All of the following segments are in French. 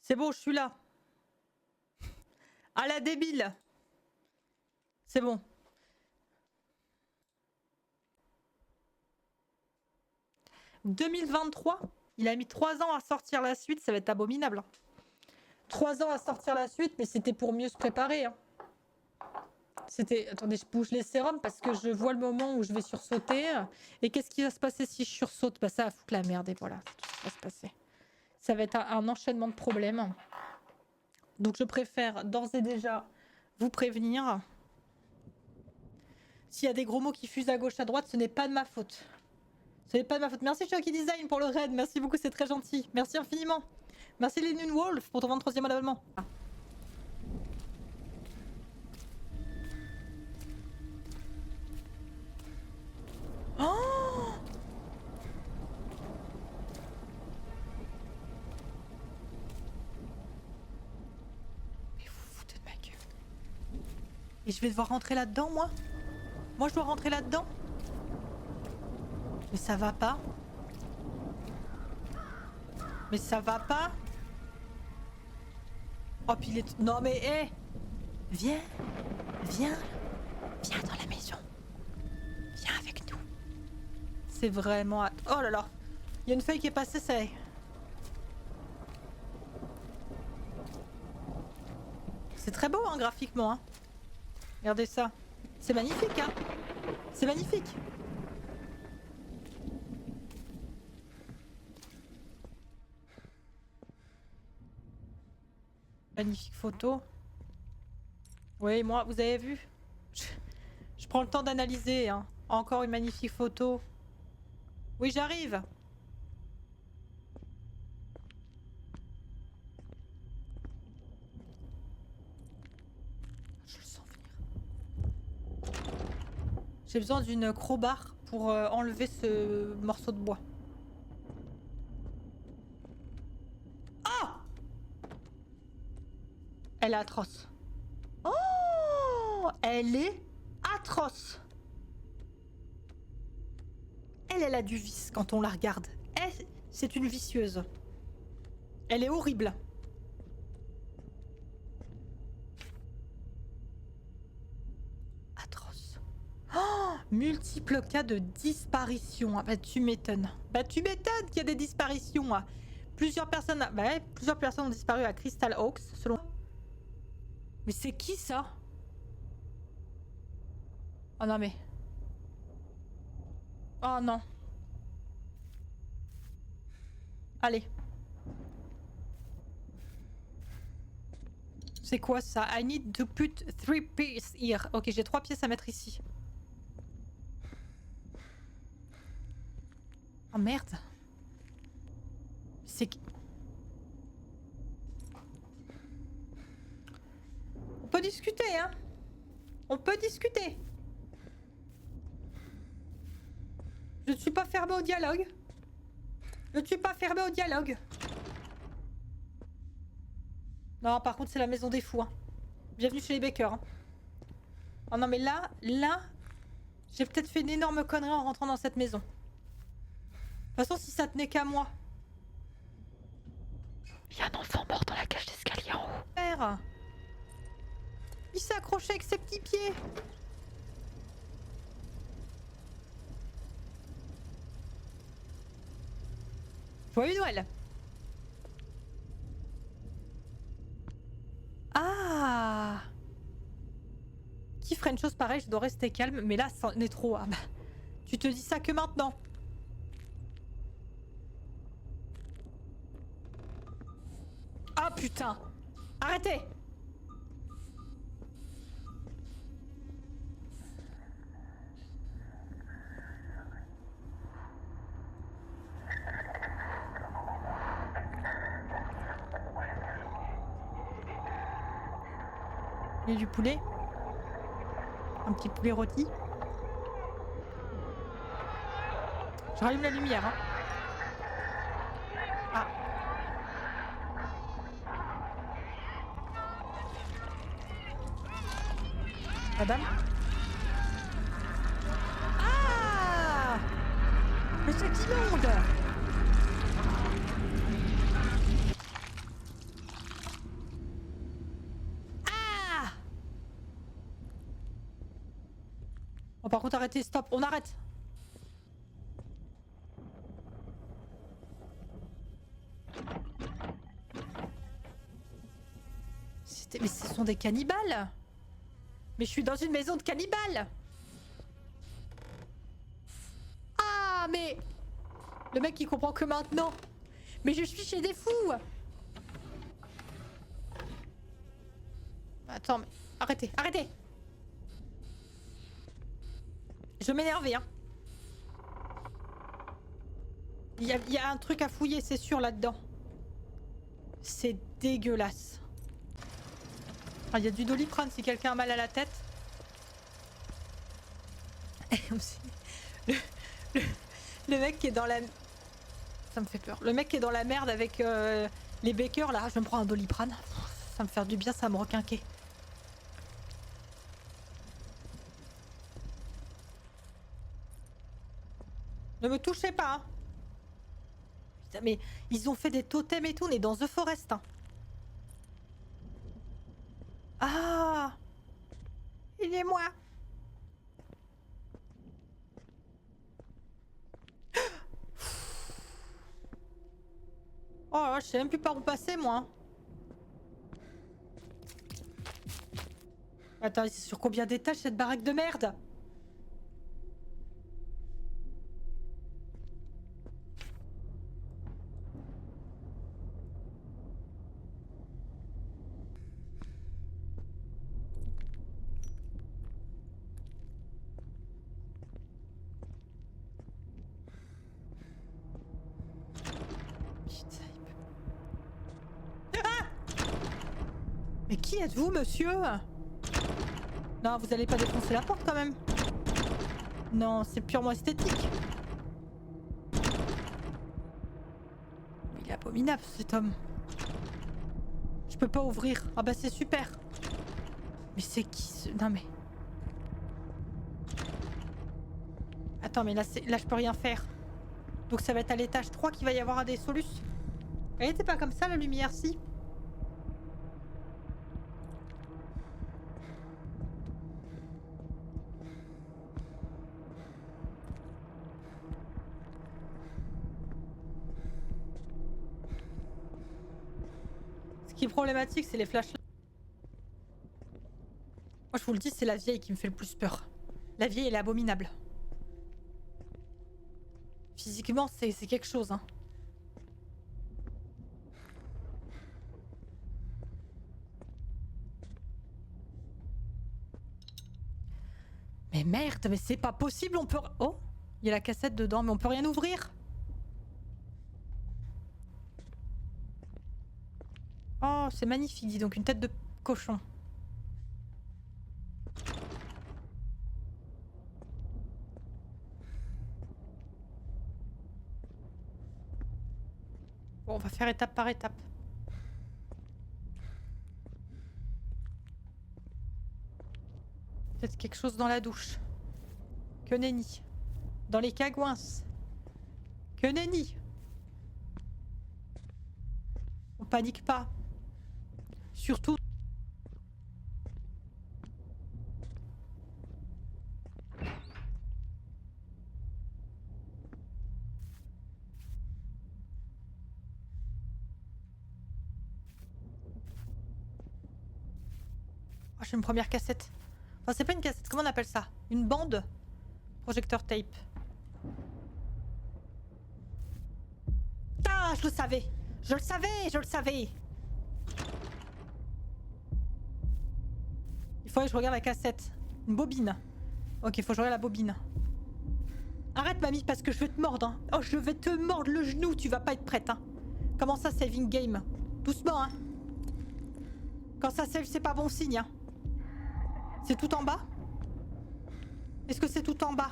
C'est bon, je suis là. À la débile. C'est bon. « 2023 ?» Il a mis 3 ans à sortir la suite, ça va être abominable. 3 ans à sortir la suite, mais c'était pour mieux se préparer. Hein. C'était... Attendez, je bouge les sérums parce que je vois le moment où je vais sursauter. Et qu'est-ce qui va se passer si je sursaute? Bah ça va foutre la merde et voilà, c'est tout ce qui va se passer. Ça va être un enchaînement de problèmes. Donc je préfère d'ores et déjà vous prévenir. S'il y a des gros mots qui fusent à gauche à droite, ce n'est pas de ma faute. Ce n'est pas de ma faute. Merci Chucky Design pour le raid. Merci beaucoup, c'est très gentil. Merci infiniment. Merci Lennon Wolf pour ton 23e abonnement. Oh! Mais vous vous foutez de ma gueule. Et je vais devoir rentrer là-dedans, moi? Moi, je dois rentrer là-dedans? Mais ça va pas? Mais ça va pas? Oh, puis il est... Non, mais hé! Viens! Viens! Viens dans la maison! Viens avec nous! C'est vraiment... Oh là là! Il y a une feuille qui est passée, c'est... C'est très beau, hein, graphiquement, hein. Regardez ça. C'est magnifique, hein. C'est magnifique. Magnifique photo. Oui, moi, vous avez vu? Je prends le temps d'analyser, hein. Encore une magnifique photo. Oui, j'arrive. Je le sens venir. J'ai besoin d'une crowbar pour enlever ce morceau de bois. Ah! Elle est atroce. Oh! Elle est atroce. Elle a du vice quand on la regarde. C'est une vicieuse. Elle est horrible. Atroce. Oh! Multiples cas de disparition. Ah bah tu m'étonnes. Bah tu m'étonnes qu'il y a des disparitions. Plusieurs personnes ont disparu à Crystal Oaks, selon... Mais c'est qui ça? Oh non mais... Oh non. Allez. C'est quoi ça? I need to put 3 pieces here. Ok, j'ai 3 pièces à mettre ici. Oh merde. C'est... On peut discuter, hein? On peut discuter. Je ne suis pas fermée au dialogue. Je ne suis pas fermée au dialogue. Non, par contre, c'est la maison des fous. Hein. Bienvenue chez les Baker. Hein. Oh non, mais là, j'ai peut-être fait une énorme connerie en rentrant dans cette maison. De toute façon, si ça tenait qu'à moi. Il y a un enfant mort dans la cage d'escalier en haut. Père, il s'est accroché avec ses petits pieds. Joyeux Noël. Ah! Qui ferait une chose pareille? Je dois rester calme, mais là, c'en est trop. Ah bah, tu te dis ça que maintenant. Ah putain! Arrêtez! Il y a du poulet. Un petit poulet rôti. Je rallume la lumière. Hein. Ah. Madame? Ah! Mais c'est immonde! Bon, par contre, arrêtez, stop, on arrête. Mais ce sont des cannibales. Mais je suis dans une maison de cannibales. Ah, mais... Le mec, il comprend que maintenant. Mais je suis chez des fous. Attends, mais... Arrêtez, arrêtez. Je m'énerve, hein. Il y a un truc à fouiller, c'est sûr, là-dedans. C'est dégueulasse. Ah, il y a du Doliprane si quelqu'un a mal à la tête. le, le, le mec qui est dans la... Ça me fait peur. Le mec qui est dans la merde avec les bakers, là. Je me prends un Doliprane. Ça me fait du bien, ça me requinquer. Ne me touchez pas, hein. Putain, mais ils ont fait des totems et tout. On est dans The Forest, hein. Ah, il est moi. Oh, je sais même plus par où passer, moi. Attends, c'est sur combien d'étages cette baraque de merde? Mais qui êtes-vous, monsieur? Non, vous allez pas défoncer la porte quand même. Non, c'est purement esthétique. Il est abominable, cet homme. Je peux pas ouvrir. Ah bah c'est super. Mais c'est qui ce... Non mais... Attends, mais là, là je peux rien faire. Donc ça va être à l'étage 3 qu'il va y avoir des solutions. Elle était pas comme ça, la lumière, si. Ce qui est problématique, c'est les flashlights. Moi, je vous le dis, c'est la vieille qui me fait le plus peur. La vieille, elle est abominable. Physiquement, c'est quelque chose, hein. Mais merde, mais c'est pas possible, on peut... Oh, il y a la cassette dedans, mais on peut rien ouvrir. Oh, c'est magnifique, dis donc, une tête de cochon. Bon, on va faire étape par étape. Peut-être quelque chose dans la douche. Que nenni. Dans les cagouins. Que nenni. On panique pas. Surtout... Oh, j'ai une première cassette. Enfin, c'est pas une cassette, comment on appelle ça? Une bande? Projecteur tape. Ah, je le savais. Je le savais, je le savais. Il faudrait que je regarde la cassette. Une bobine. Ok, il faut que je regarde la bobine. Arrête, mamie, parce que je vais te mordre. Hein. Oh, je vais te mordre le genou, tu vas pas être prête. Hein. Comment ça, saving game? Doucement, hein. Quand ça save, c'est pas bon signe. Hein. C'est tout en bas? Est-ce que c'est tout en bas?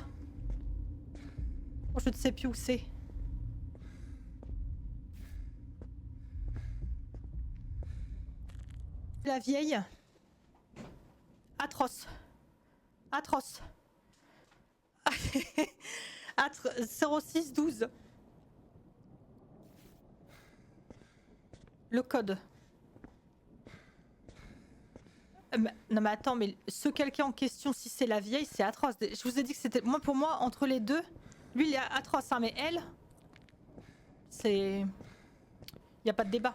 Oh, je ne sais plus où c'est. La vieille. Atroce. Atroce. 0612. Le code. Non mais attends, mais ce quelqu'un en question, si c'est la vieille, c'est atroce. Je vous ai dit que c'était... Moi, pour moi, entre les deux, lui, il est atroce, hein, mais elle, c'est... Y a pas de débat.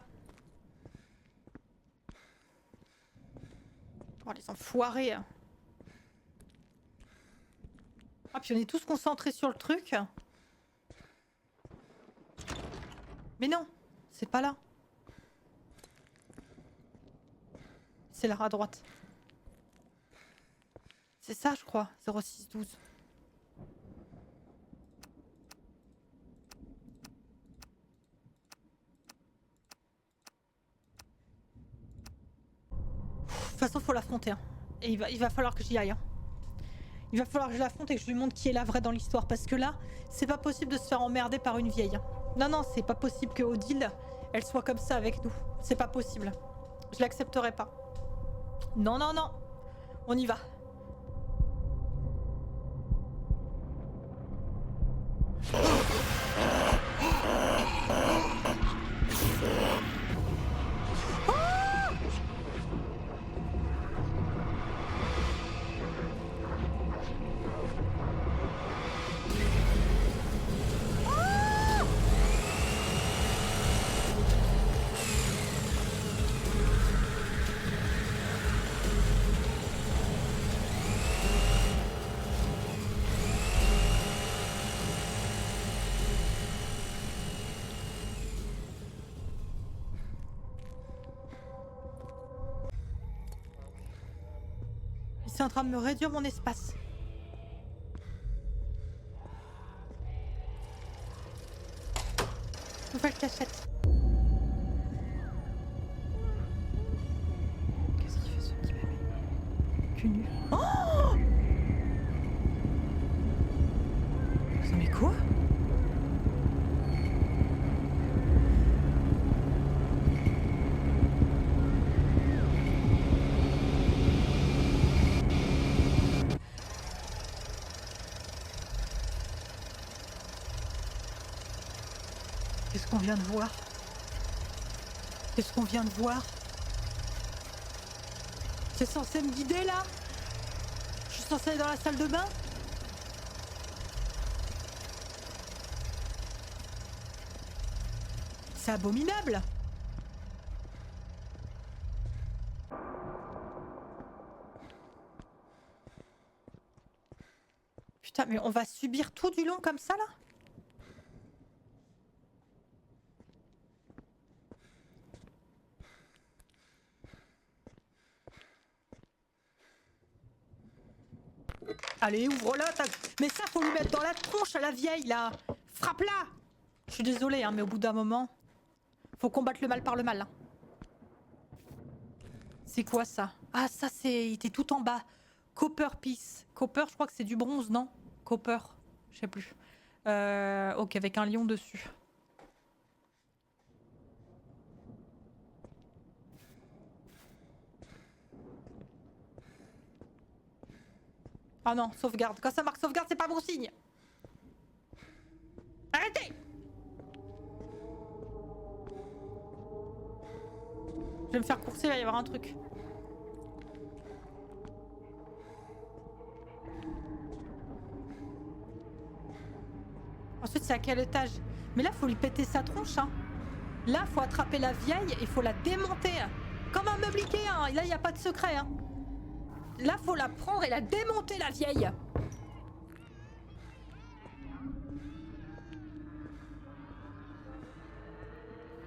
Oh, les enfoirés. Ah, puis on est tous concentrés sur le truc. Mais non, c'est pas là. C'est là, à droite. C'est ça, je crois, 0612. De toute façon, faut l'affronter. Hein. Et il va falloir que j'y aille. Hein. Il va falloir que je l'affronte et que je lui montre qui est la vraie dans l'histoire. Parce que là, c'est pas possible de se faire emmerder par une vieille. Hein. Non, non, c'est pas possible que Odile, elle soit comme ça avec nous. C'est pas possible. Je l'accepterai pas. Non, non, non. On y va. C'est en train de me réduire mon espace. Nouvelle cachette. Qu'est-ce qu'il fait ce petit bébé? Cul nu. Oh! Ça mais quoi? Qu'est-ce qu'on vient de voir? Qu'est-ce qu'on vient de voir? C'est censé me guider là? Je suis censée aller dans la salle de bain? C'est abominable! Putain, mais on va subir tout du long comme ça là? Allez, ouvre-la. Mais ça, faut lui mettre dans la tronche à la vieille, là. Frappe-la. Je suis désolée, hein, mais au bout d'un moment, faut combattre le mal par le mal. Hein. C'est quoi, ça? Ah, ça, c'est... Il était tout en bas. Copper Piece. Copper, je crois que c'est du bronze, non? Copper. Je sais plus. Ok, avec un lion dessus. Ah non, sauvegarde. Quand ça marque sauvegarde, c'est pas bon signe. Arrêtez! Je vais me faire courser, il va y avoir un truc. Ensuite, c'est à quel étage? Mais là, faut lui péter sa tronche. Hein. Là, faut attraper la vieille et faut la démonter. Comme un meuble Ikea. Hein. Là, il n'y a pas de secret. Hein. Là, faut la prendre et la démonter, la vieille.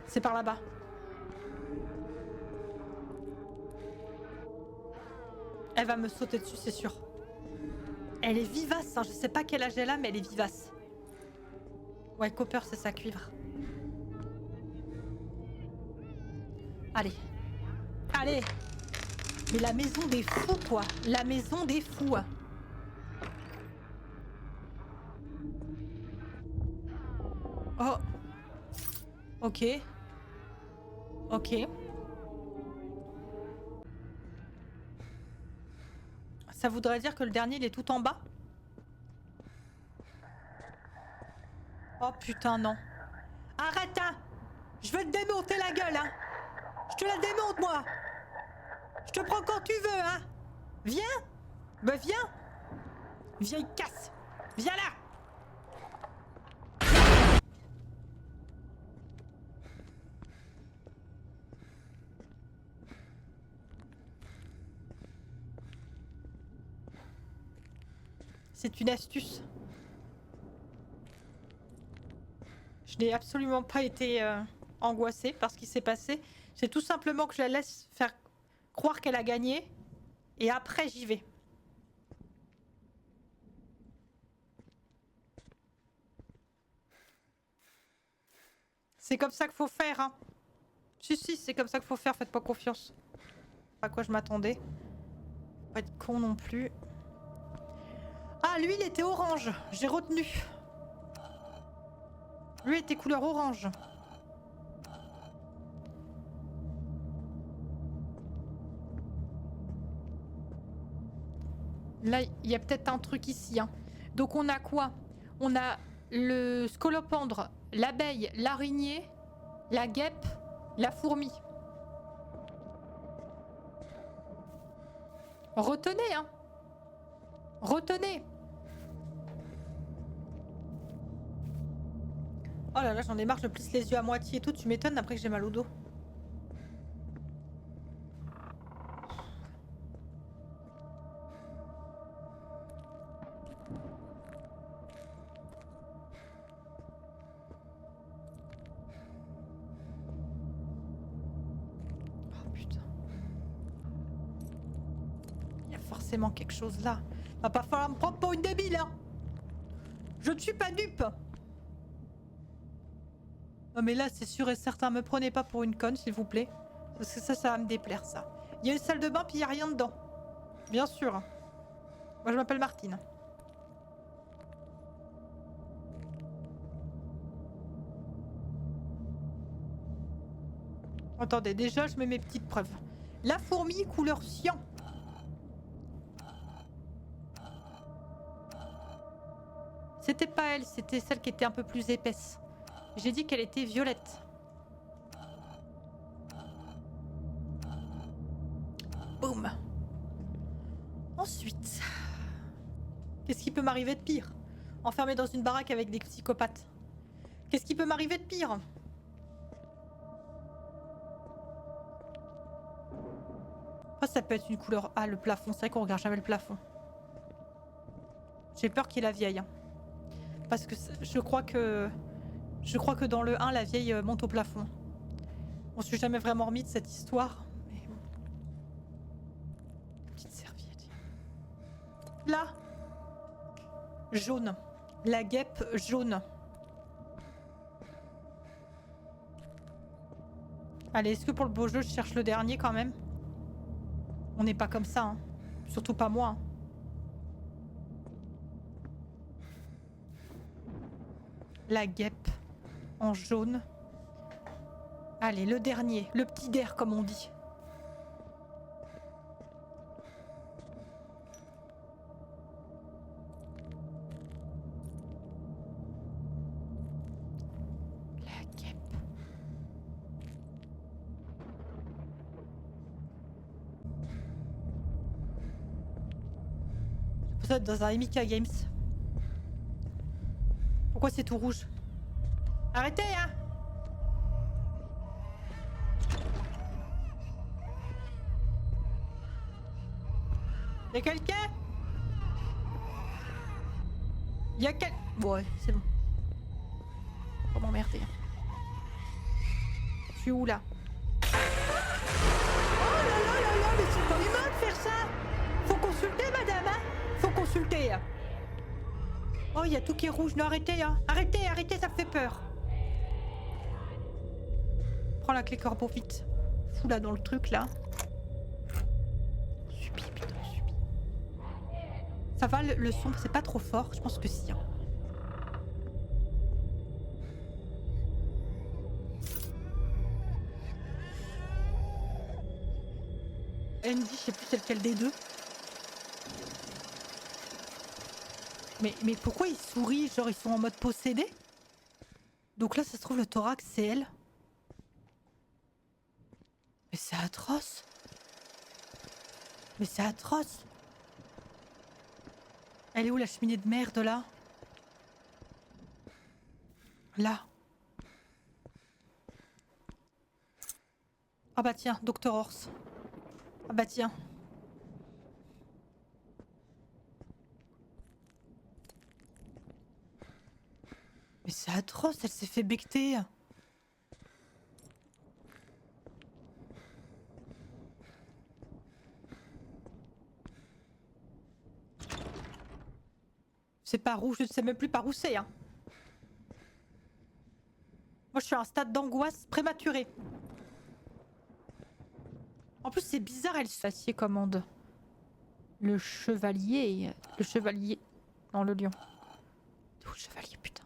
C'est par là-bas. Elle va me sauter dessus, c'est sûr. Elle est vivace, hein. Je sais pas quel âge elle a, mais elle est vivace. Ouais, Copper, c'est sa cuivre. Allez. Allez. Mais la maison des fous, quoi. La maison des fous. Oh. Ok. Ok. Ça voudrait dire que le dernier, il est tout en bas? Oh putain, non. Arrête, hein! Je vais te démonter la gueule, hein! Je te la démonte, moi! Je te prends quand tu veux, hein. Viens. Bah viens. Vieille casse. Viens là. C'est une astuce. Je n'ai absolument pas été angoissée par ce qui s'est passé. C'est tout simplement que je la laisse faire croire qu'elle a gagné. Et après, j'y vais. C'est comme ça qu'il faut faire, hein. Si, c'est comme ça qu'il faut faire, faites pas confiance. Pas à quoi je m'attendais. Pas être con non plus. Ah, lui, il était orange. J'ai retenu. Lui était couleur orange. Là, il y a peut-être un truc ici, hein. Donc on a quoi? On a le scolopendre, l'abeille, l'araignée, la guêpe, la fourmi. Retenez, hein. Retenez. Oh là là, j'en ai marre, je me plisse les yeux à moitié et tout. Tu m'étonnes après que j'ai mal au dos. Oh putain. Il y a forcément quelque chose là. Va pas falloir me prendre pour une débile, hein. Je ne suis pas dupe. Non mais là, c'est sûr et certain, me prenez pas pour une conne, s'il vous plaît. Parce que ça va me déplaire, ça. Il y a une salle de bain, puis il n'y a rien dedans. Bien sûr. Moi, je m'appelle Martine. Attendez, déjà, je mets mes petites preuves. La fourmi, couleur cyan. C'était pas elle, c'était celle qui était un peu plus épaisse. J'ai dit qu'elle était violette. Boum. Ensuite, qu'est-ce qui peut m'arriver de pire? Enfermé dans une baraque avec des psychopathes. Qu'est-ce qui peut m'arriver de pire? Oh, ça peut être une couleur... Ah, le plafond, c'est vrai qu'on regarde jamais le plafond. J'ai peur qu'il y ait la vieille. Hein. Parce que je crois que... Je crois que dans le 1, la vieille monte au plafond. On ne s'est jamais vraiment remis de cette histoire. Mais bon. Petite serviette. Là. Jaune. La guêpe jaune. Allez, est-ce que pour le beau jeu, je cherche le dernier quand même? On n'est pas comme ça, hein. Surtout pas moi. Hein. La guêpe en jaune. Allez, le dernier, le petit der comme on dit. La guêpe. Vous êtes dans un Emika Games. Pourquoi c'est tout rouge? Arrêtez, hein! Y'a quelqu'un? Y'a quel... Ouais, c'est bon. Faut m'emmerder. Je suis où là? Oh là là là là, mais c'est pas humain de faire ça! Faut consulter, madame, hein! Faut consulter! Oh, il y a tout qui est rouge. Non, arrêtez, hein! Arrêtez, arrêtez, ça me fait peur! Prends la clé corbeau vite. Fous là dans le truc là. Subi, putain, subi. Ça va, le son, c'est pas trop fort? Je pense que si. Hein. Andy, je sais plus c'est lequel des deux. Mais pourquoi ils sourient? Genre ils sont en mode possédé? Donc là, ça se trouve, le thorax, c'est elle. Mais c'est atroce. Mais c'est atroce. Elle est où la cheminée de merde là? Là. Ah bah tiens, Docteur Horse. Ah bah tiens. Mais c'est atroce, elle s'est fait becter. C'est par où, je ne sais même plus par où c'est. Hein. Moi je suis à un stade d'angoisse prématurée. En plus c'est bizarre, elle se assied commande. Le chevalier. Le chevalier. Non, le lion. Où le chevalier, putain.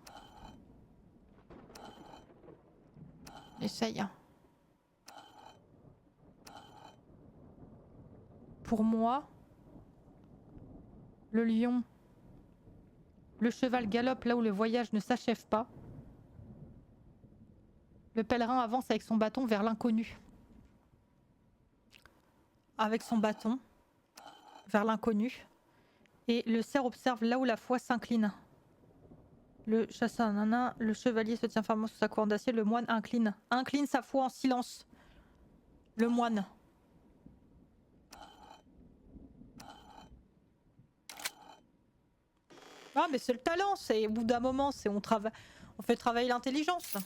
Essaye. Hein. Pour moi, le lion. Le cheval galope là où le voyage ne s'achève pas. Le pèlerin avance avec son bâton vers l'inconnu. Avec son bâton vers l'inconnu. Et le cerf observe là où la foi s'incline. Le chasseur nana, le chevalier se tient fermement sous sa couronne d'acier, le moine incline. Incline sa foi en silence. Le moine. Ah mais c'est le talent, c'est au bout d'un moment, c'est on fait travailler l'intelligence.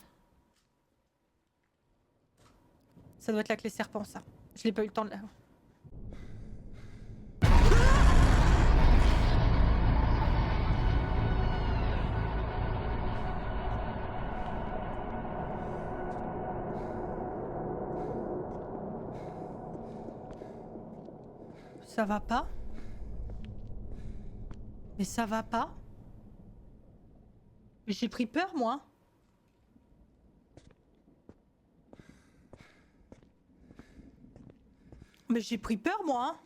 Ça doit être la clé serpent ça. Je l'ai pas eu le temps de la... Ça va pas? Mais ça va pas? Mais j'ai pris peur moi. Mais j'ai pris peur moi. Hein.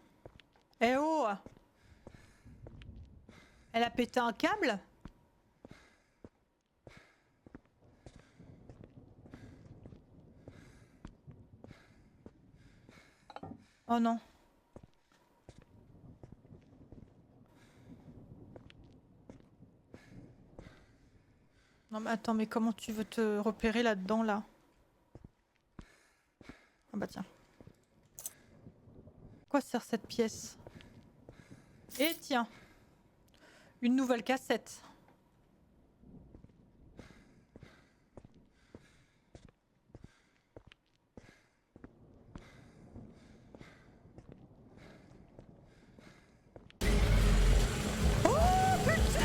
Eh oh! Elle a pété un câble? Oh non. Non mais attends, mais comment tu veux te repérer là-dedans là? Ah bah tiens. Quoi sert cette pièce? Et tiens. Une nouvelle cassette. Oh putain!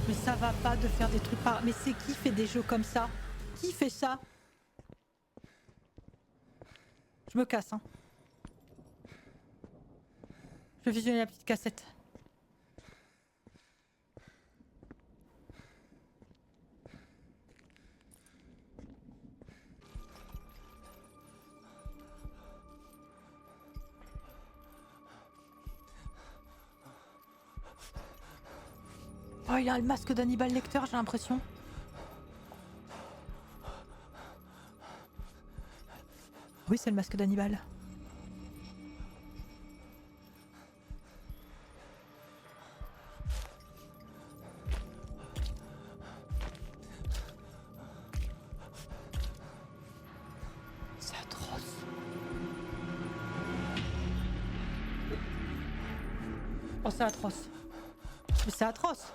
Mais ça va pas de faire des trucs par... Mais c'est qui fait des jeux comme ça? Qui fait ça? Je me casse, hein. Je vais visionner la petite cassette. Oh, il a le masque d'Hannibal Lecter, j'ai l'impression. Oui, c'est le masque d'Hannibal. C'est atroce. Oh, c'est atroce. Mais c'est atroce.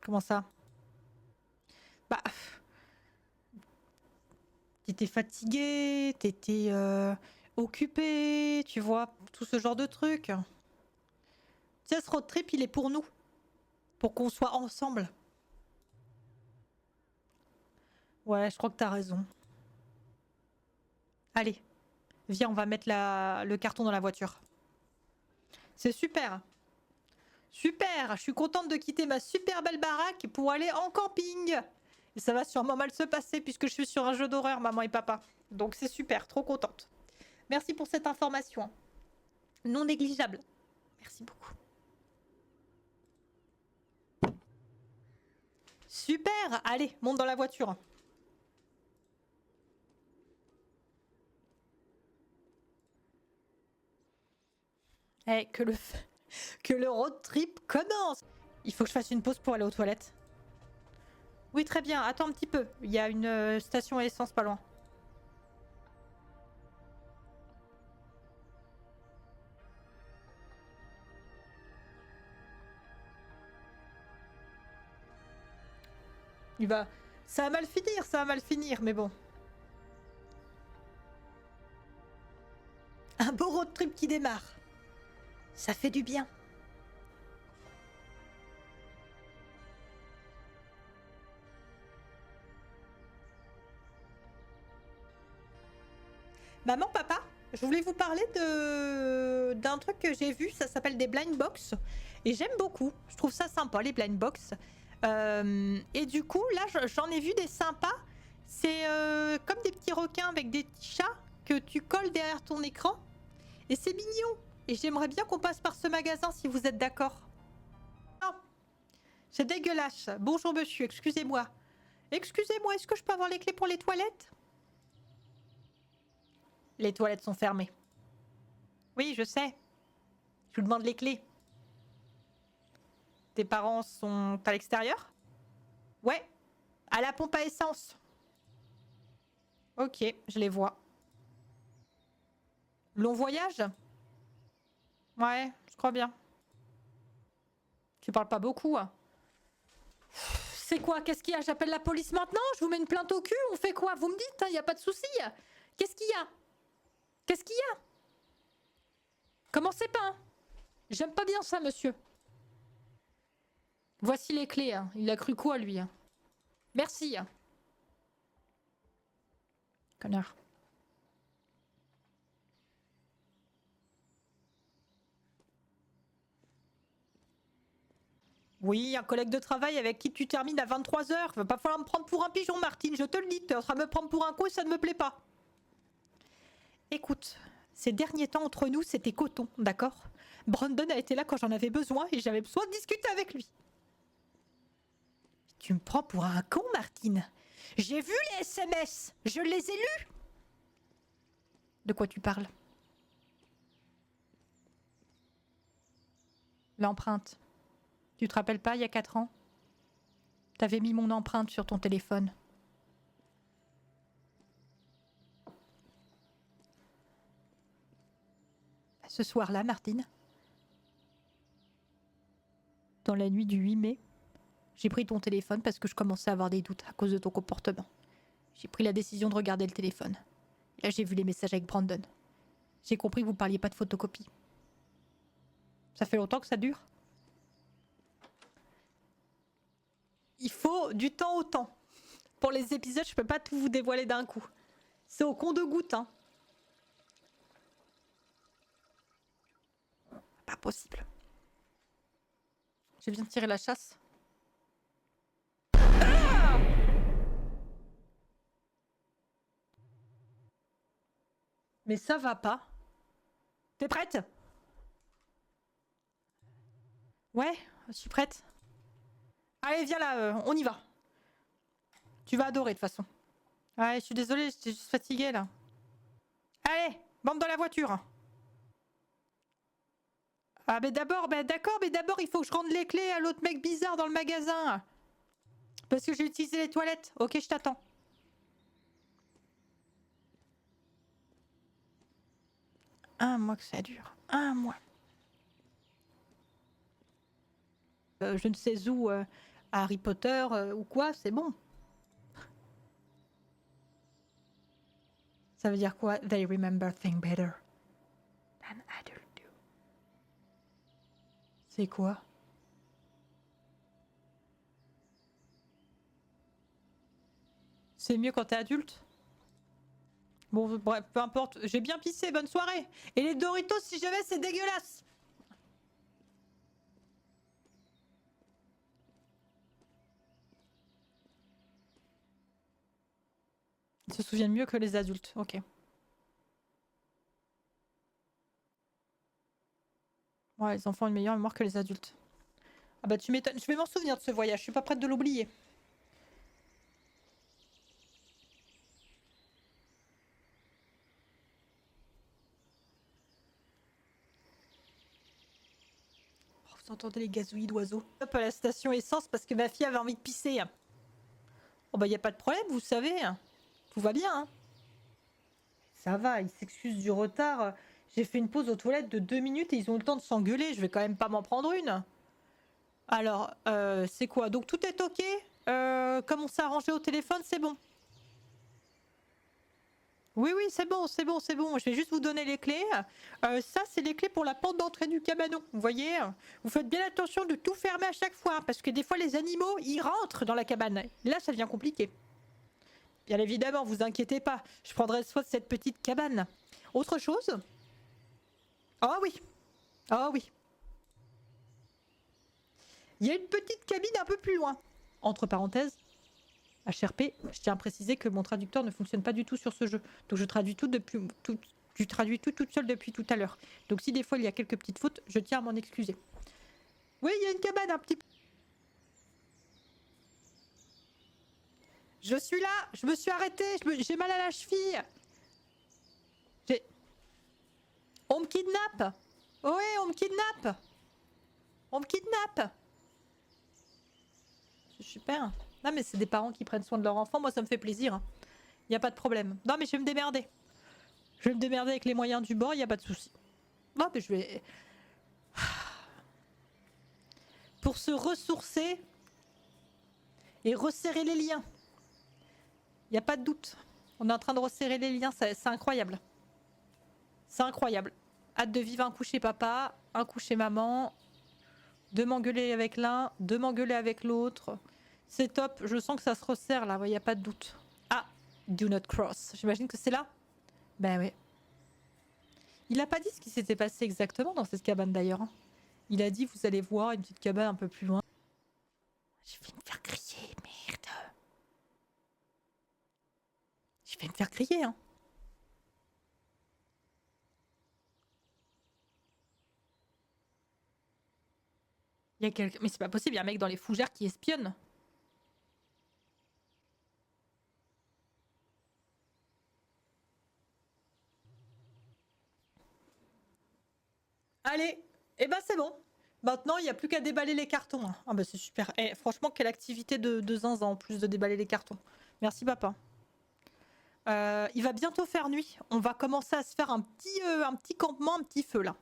Comment ça? Bah... T'étais fatigué, t'étais occupé, tu vois, tout ce genre de trucs. Tu sais, ce road trip, il est pour nous. pour qu'on soit ensemble. Ouais, je crois que t'as raison. Allez, viens, on va mettre le carton dans la voiture. C'est super. Super, je suis contente de quitter ma super belle baraque pour aller en camping. Et ça va sûrement mal se passer puisque je suis sur un jeu d'horreur, maman et papa. Donc c'est super, trop contente. Merci pour cette information. Non négligeable. Merci beaucoup. Super, allez, monte dans la voiture. Eh, que le road trip commence. Il faut que je fasse une pause pour aller aux toilettes. Oui, très bien. Attends un petit peu. Il y a une station à essence pas loin. Il va... Ça va mal finir, ça va mal finir, mais bon. Un beau road trip qui démarre. Ça fait du bien. Maman, papa, je voulais vous parler d'un truc que j'ai vu, ça s'appelle des blind box. Et j'aime beaucoup, je trouve ça sympa les blind box. Et du coup, là, j'en ai vu des sympas. C'est comme des petits requins avec des petits chats que tu colles derrière ton écran. Et c'est mignon. Et j'aimerais bien qu'on passe par ce magasin si vous êtes d'accord. Non, c'est dégueulasse. Bonjour monsieur, excusez-moi. Excusez-moi, est-ce que je peux avoir les clés pour les toilettes? Les toilettes sont fermées. Oui, je sais. Je vous demande les clés. Tes parents sont à l'extérieur? Ouais, à la pompe à essence. Ok, je les vois. Long voyage? Ouais, je crois bien. Tu parles pas beaucoup, hein. C'est quoi? Qu'est-ce qu'il y a? J'appelle la police maintenant? Je vous mets une plainte au cul? On fait quoi? Vous me dites, il y a pas de souci. Qu'est-ce qu'il y a? Qu'est-ce qu'il y a? Commencez pas, hein. J'aime pas bien ça, monsieur. Voici les clés, hein. Il a cru quoi, lui, hein. Merci. Connard. Oui, un collègue de travail avec qui tu termines à 23h. Va pas falloir me prendre pour un pigeon, Martine, je te le dis. T'es en train de me prendre pour un con et ça ne me plaît pas. Écoute, ces derniers temps entre nous, c'était coton, d'accord? Brandon a été là quand j'en avais besoin et j'avais besoin de discuter avec lui. Tu me prends pour un con, Martine? J'ai vu les SMS, je les ai lus. De quoi tu parles? L'empreinte. Tu te rappelles pas, il y a 4 ans? T'avais mis mon empreinte sur ton téléphone. Ce soir-là, Martine, dans la nuit du 8 mai, j'ai pris ton téléphone parce que je commençais à avoir des doutes à cause de ton comportement. J'ai pris la décision de regarder le téléphone. Là, j'ai vu les messages avec Brandon. J'ai compris que vous parliez pas de photocopie. Ça fait longtemps que ça dure? Il faut du temps au temps. Pour les épisodes, je peux pas tout vous dévoiler d'un coup. C'est au compte-gouttes, hein. Pas possible. Je viens de tirer la chasse. Ah! Mais ça va pas. T'es prête? Ouais, je suis prête. Allez, viens là, on y va. Tu vas adorer de toute façon. Ouais, je suis désolée, j'étais juste fatiguée là. Allez, bande dans la voiture. Ah, mais d'abord, d'accord, mais d'abord il faut que je rende les clés à l'autre mec bizarre dans le magasin. Parce que j'ai utilisé les toilettes. Ok, je t'attends. Un mois que ça dure. Un mois. Je ne sais où, Harry Potter ou quoi, c'est bon. Ça veut dire quoi? They remember things better than adults do. C'est quoi? C'est mieux quand t'es adulte. Bon, bref, peu importe. J'ai bien pissé, bonne soirée. Et les Doritos, si jamais, c'est dégueulasse. Ils se souviennent mieux que les adultes, ok. Ouais, les enfants ont une meilleure mémoire que les adultes. Ah bah tu m'étonnes, je vais m'en souvenir de ce voyage, je suis pas prête de l'oublier. Oh, vous entendez les gazouillis d'oiseaux? Hop à la station essence parce que ma fille avait envie de pisser. Oh bah y a pas de problème, vous savez. Tout va bien. Hein. Ça va, ils s'excusent du retard. J'ai fait une pause aux toilettes de 2 minutes et ils ont eu le temps de s'engueuler, je vais quand même pas m'en prendre une. Alors, c'est quoi? Donc tout est ok? Comme on s'est arrangé au téléphone, c'est bon? Oui, oui, c'est bon, c'est bon, c'est bon. Je vais juste vous donner les clés. Ça, c'est les clés pour la porte d'entrée du cabanon. Vous voyez? Vous faites bien attention de tout fermer à chaque fois, parce que des fois, les animaux, ils rentrent dans la cabane. Là, ça devient compliqué. Bien évidemment, vous inquiétez pas. Je prendrai soin de cette petite cabane. Autre chose? Oh oui. Oh oui. Il y a une petite cabine un peu plus loin. Entre parenthèses, HRP, je tiens à préciser que mon traducteur ne fonctionne pas du tout sur ce jeu. Donc je traduis tout je traduis tout toute seule depuis tout à l'heure. Donc si des fois il y a quelques petites fautes, je tiens à m'en excuser. Oui, il y a une cabane un petit peu. Je suis là, je me suis arrêtée, j'ai mal à la cheville. On me kidnappe. Oui, on me kidnappe. On me kidnappe. C'est super. Non mais c'est des parents qui prennent soin de leur enfant, moi ça me fait plaisir. Il n'y a pas de problème. Non mais je vais me démerder. Je vais me démerder avec les moyens du bord, il n'y a pas de souci. Non mais je vais... Pour se ressourcer et resserrer les liens. Il n'y a pas de doute. On est en train de resserrer les liens, c'est incroyable. C'est incroyable. Hâte de vivre un coup chez papa, un coup chez maman, de m'engueuler avec l'un, de m'engueuler avec l'autre. C'est top, je sens que ça se resserre là, il n'y a pas de doute. Ah, do not cross. J'imagine que c'est là? Ben oui. Il a pas dit ce qui s'était passé exactement dans cette cabane d'ailleurs. Il a dit, vous allez voir une petite cabane un peu plus loin. Je vais me faire crier, merde. Je vais me faire crier, hein. Il y a quelqu'un... Mais c'est pas possible, il y a un mec dans les fougères qui espionne. Allez, et ben c'est bon. Maintenant, il n'y a plus qu'à déballer les cartons. Hein. Ah bah c'est super. Et franchement, quelle activité de zinzin en plus de déballer les cartons. Merci papa. Il va bientôt faire nuit. On va commencer à se faire un petit campement, un petit feu là.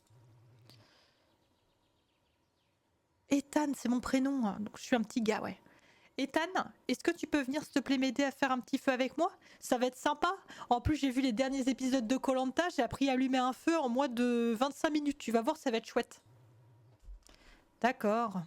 Ethan, c'est mon prénom. Hein. Donc je suis un petit gars, ouais. Ethan, est-ce que tu peux venir s'il te plaît m'aider à faire un petit feu avec moi? Ça va être sympa. En plus, j'ai vu les derniers épisodes de koh Lanta, j'ai appris à allumer un feu en moins de 25 minutes. Tu vas voir, ça va être chouette. D'accord.